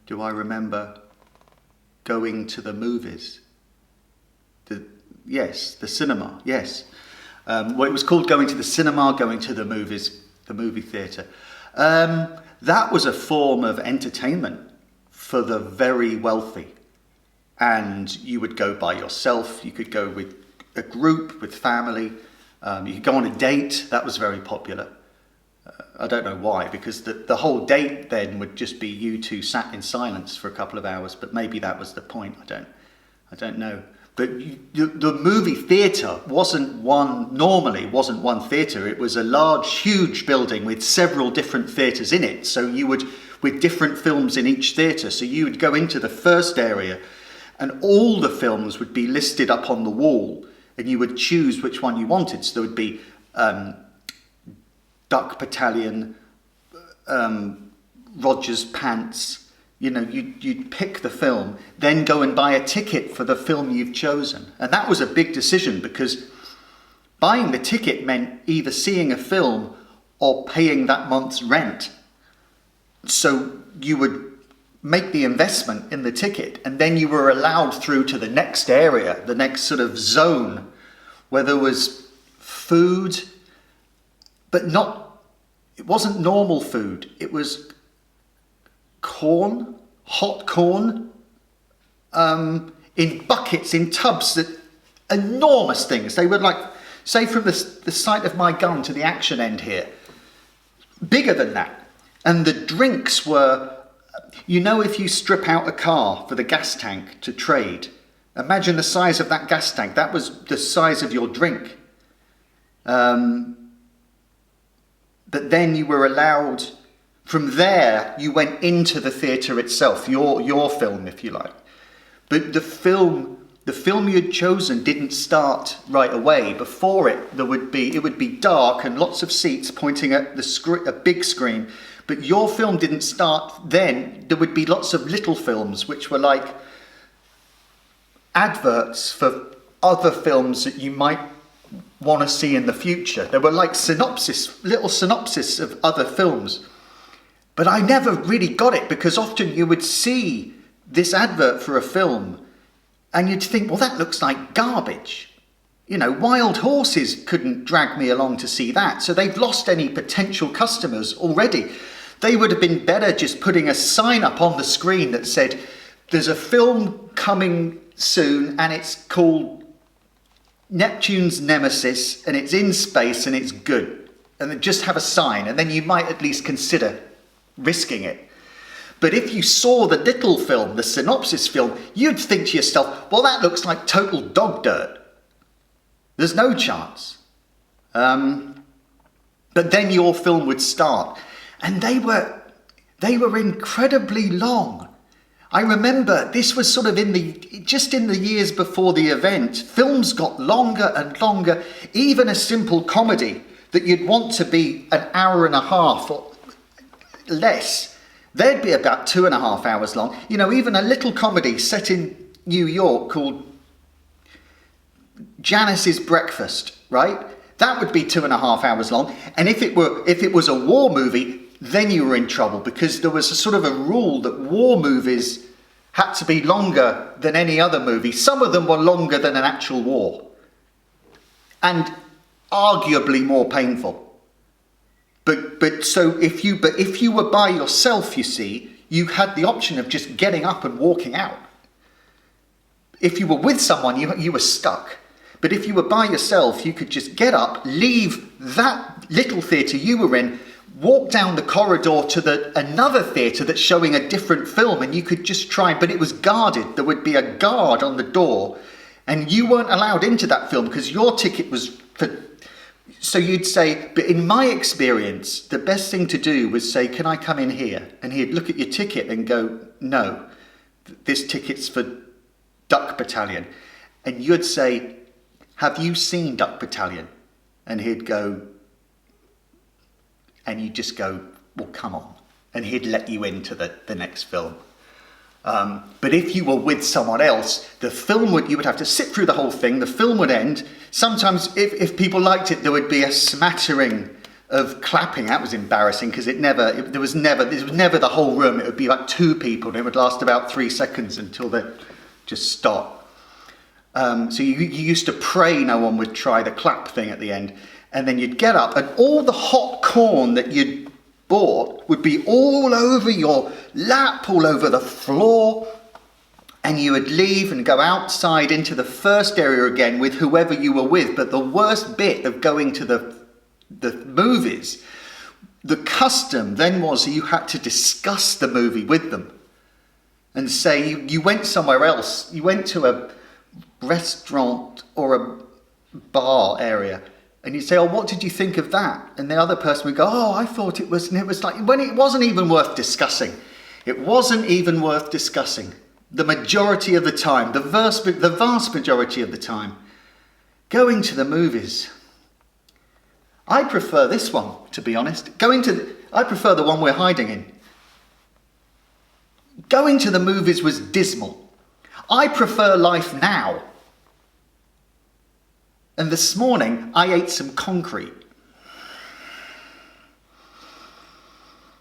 do I remember going to the movies. Yes, the cinema, yes. Well, it was called going to the cinema, going to the movies, the movie theatre. That was a form of entertainment for the very wealthy. And you would go by yourself, you could go with a group, with family, you could go on a date. That was very popular. I don't know why, because the whole date then would just be you two sat in silence for a couple of hours, but maybe that was the point, I don't know. But the movie theatre wasn't one theatre. It was a large, huge building with several different theatres in it. So you would, with different films in each theatre. So you would go into the first area and all the films would be listed up on the wall and you would choose which one you wanted. So there would be Duck Battalion, Roger's Pants. You know, you'd pick the film, then go and buy a ticket for the film you've chosen. And that was a big decision because buying the ticket meant either seeing a film or paying that month's rent. So you would make the investment in the ticket and then you were allowed through to the next area, the next sort of zone where there was food, but it wasn't normal food. It was corn, hot corn, in buckets, in tubs, that enormous things. They were like, say from the sight of my gun to the action end here, bigger than that. And the drinks were, you know, if you strip out a car for the gas tank to trade, imagine the size of that gas tank. That was the size of your drink. But then you were allowed, from there you went into the theatre itself, your film, if you like. But the film you'd chosen didn't start right away. Before it, it would be dark and lots of seats pointing at a big screen. But your film didn't start then. There would be lots of little films which were like adverts for other films that you might want to see in the future. They were like little synopsis of other films. But I never really got it because often you would see this advert for a film and you'd think, well, that looks like garbage. You know, Wild Horses couldn't drag me along to see that. So they've lost any potential customers already. They would have been better just putting a sign up on the screen that said, there's a film coming soon and it's called Neptune's Nemesis and it's in space and it's good. And then just have a sign and then you might at least consider risking it. But if you saw the little film, the synopsis film, you'd think to yourself, well, that looks like total dog dirt. There's no chance. But then your film would start. And they were incredibly long. I remember this was sort of just in the years before the event, films got longer and longer. Even a simple comedy that you'd want to be an hour and a half or less, they'd be about 2.5 hours long. You know, even a little comedy set in New York called Janice's Breakfast, right? That would be 2.5 hours long. And if it was a war movie, then you were in trouble because there was a sort of a rule that war movies had to be longer than any other movie. Some of them were longer than an actual war and arguably more painful. But if you were by yourself, you see, you had the option of just getting up and walking out. If you were with someone, you were stuck. But if you were by yourself, you could just get up, leave that little theatre you were in, walk down the corridor to another theatre that's showing a different film, and you could just try, but it was guarded. There would be a guard on the door, and you weren't allowed into that film because your ticket was for... So you'd say, but in my experience, the best thing to do was say, can I come in here? And he'd look at your ticket and go, no, this ticket's for Duck Battalion. And you'd say, have you seen Duck Battalion? And he'd go, and you'd just go, well, come on. And he'd let you into the next film. But if you were with someone else, you would have to sit through the whole thing. The film would end. Sometimes if people liked it, there would be a smattering of clapping. That was embarrassing because there was never the whole room. It would be like 2 people and it would last about 3 seconds until they just stop. So you used to pray no one would try the clap thing at the end, and then you'd get up and all the hot corn that you'd bought would be all over your lap, all over the floor, and you would leave and go outside into the first area again with whoever you were with. But the worst bit of going to the movies, the custom then was you had to discuss the movie with them and say you went somewhere else, you went to a restaurant or a bar area, and you'd say, oh, what did you think of that? And the other person would go, oh, I thought it was, and it was like, when it wasn't even worth discussing. It wasn't even worth discussing. The majority of the time, the vast majority of the time, going to the movies. I prefer this one, to be honest. I prefer the one we're hiding in. Going to the movies was dismal. I prefer life now. And this morning, I ate some concrete.